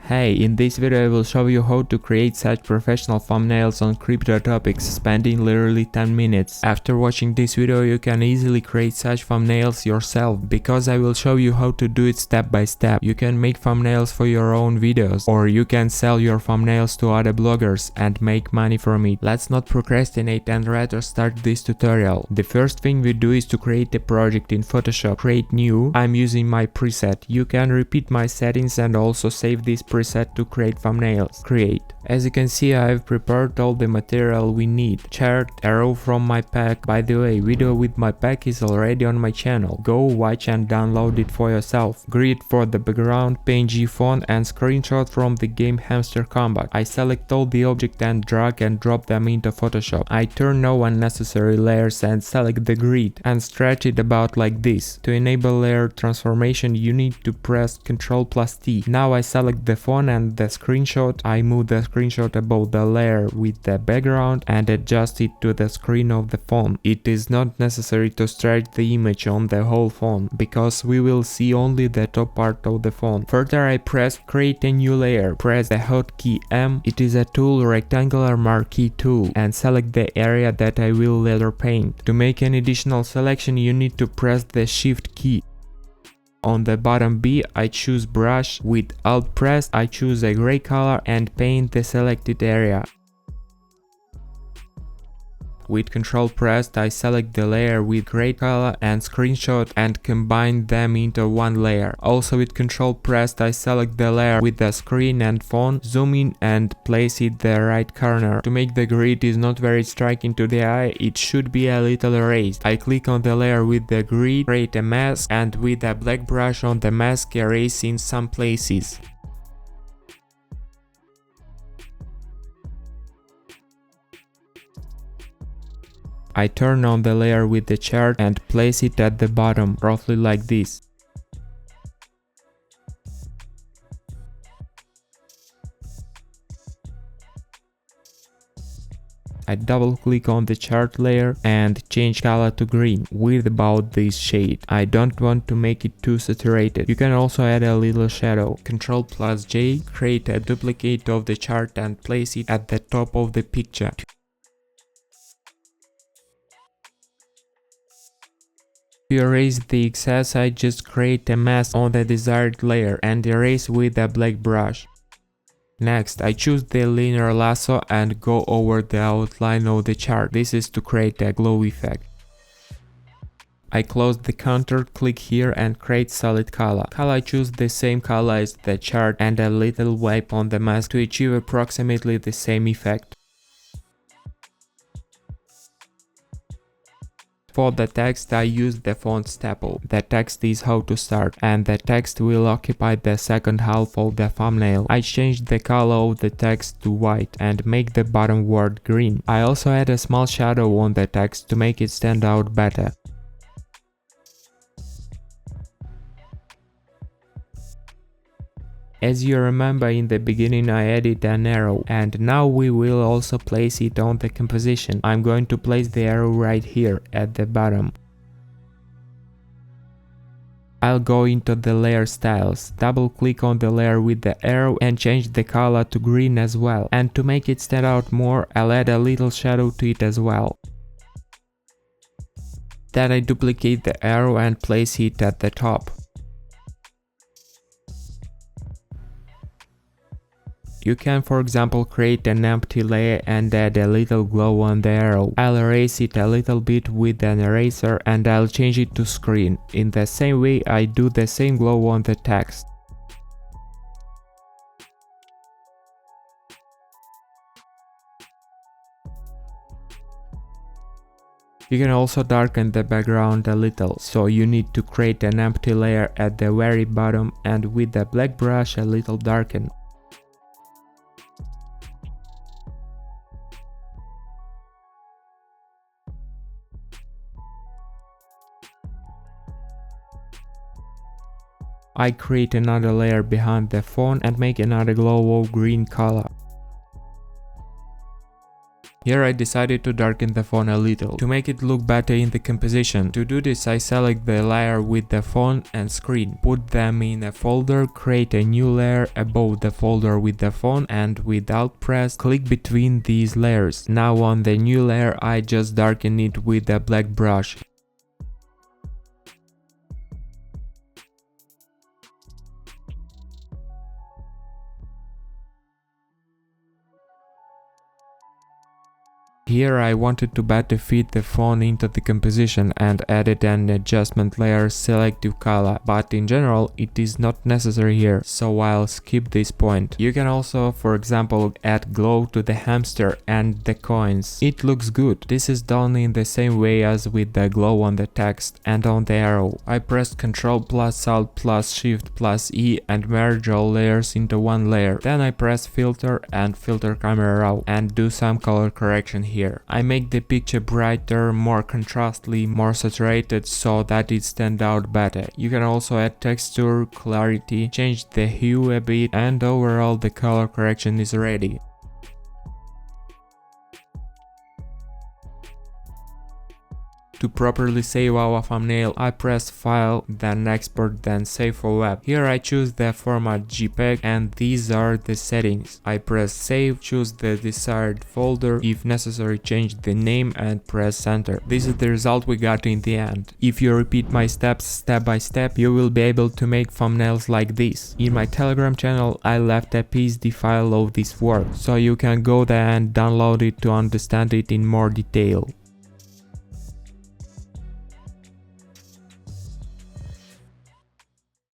Hey, in this video I will show you how to create such professional thumbnails on crypto topics, spending literally 10 minutes. After watching this video you can easily create such thumbnails yourself, because I will show you how to do it step by step. You can make thumbnails for your own videos, or you can sell your thumbnails to other bloggers and make money from it. Let's not procrastinate and rather start this tutorial. The first thing we do is to create a project in Photoshop. Create new. I'm using my preset. You can repeat my settings and also save this preset to create thumbnails. Create. As you can see, I have prepared all the material we need. Chart, arrow from my pack. By the way, video with my pack is already on my channel. Go watch and download it for yourself. Grid for the background, PNG font and screenshot from the game Hamster Combat. I select all the objects and drag and drop them into Photoshop. I turn no unnecessary layers and select the grid and stretch it about like this. To enable layer transformation you need to press Ctrl+T. Now I select the font and the screenshot. I move the screenshot above the layer with the background and adjust it to the screen of the phone. It is not necessary to stretch the image on the whole phone, because we will see only the top part of the phone. Further, I press create a new layer. Press the hotkey M. It is a tool, rectangular marquee tool, and select the area that I will later paint. To make an additional selection you need to press the shift key. On the bottom B, I choose brush. With Alt press, I choose a gray color and paint the selected area. With Ctrl pressed, I select the layer with gray color and screenshot and combine them into one layer. Also with Ctrl pressed, I select the layer with the screen and font, zoom in and place it the right corner. To make the grid is not very striking to the eye, it should be a little erased. I click on the layer with the grid, create a mask, and with a black brush on the mask erase in some places. I turn on the layer with the chart and place it at the bottom, roughly like this. I double click on the chart layer and change color to green with about this shade. I don't want to make it too saturated. You can also add a little shadow. Ctrl+J, create a duplicate of the chart and place it at the top of the picture. To erase the excess, I just create a mask on the desired layer and erase with a black brush. Next, I choose the linear lasso and go over the outline of the chart. This is to create a glow effect. I close the counter, click here and create solid color. I choose the same color as the chart and a little wipe on the mask to achieve approximately the same effect. For the text I use the font staple. The text is how to start, and the text will occupy the second half of the thumbnail. I change the color of the text to white and make the bottom word green. I also add a small shadow on the text to make it stand out better. As you remember, in the beginning I added an arrow, and now we will also place it on the composition. I'm going to place the arrow right here at the bottom. I'll go into the layer styles, double click on the layer with the arrow and change the color to green as well. And to make it stand out more, I'll add a little shadow to it as well. Then I duplicate the arrow and place it at the top. You can, for example, create an empty layer and add a little glow on the arrow. I'll erase it a little bit with an eraser and I'll change it to screen. In the same way I do the same glow on the text. You can also darken the background a little, so you need to create an empty layer at the very bottom and with the black brush a little darken. I create another layer behind the font and make another glow of green color. Here I decided to darken the font a little, to make it look better in the composition. To do this I select the layer with the font and screen, put them in a folder, create a new layer above the folder with the font, and with Alt press, click between these layers. Now on the new layer I just darken it with a black brush. Here I wanted to better fit the font into the composition and added an adjustment layer selective color, but in general it is not necessary here, so I'll skip this point. You can also, for example, add glow to the hamster and the coins. It looks good. This is done in the same way as with the glow on the text and on the arrow. I pressed Ctrl plus Alt plus Shift plus E and merge all layers into one layer. Then I press filter and filter camera raw and do some color correction here. I make the picture brighter, more contrastly, more saturated so that it stands out better. You can also add texture, clarity, change the hue a bit, and overall the color correction is ready. To properly save our thumbnail, I press File, then Export, then Save for Web. Here I choose the format JPEG and these are the settings. I press Save, choose the desired folder, if necessary change the name and press Enter. This is the result we got in the end. If you repeat my steps step by step, you will be able to make thumbnails like this. In my Telegram channel I left a PSD file of this work, so you can go there and download it to understand it in more detail.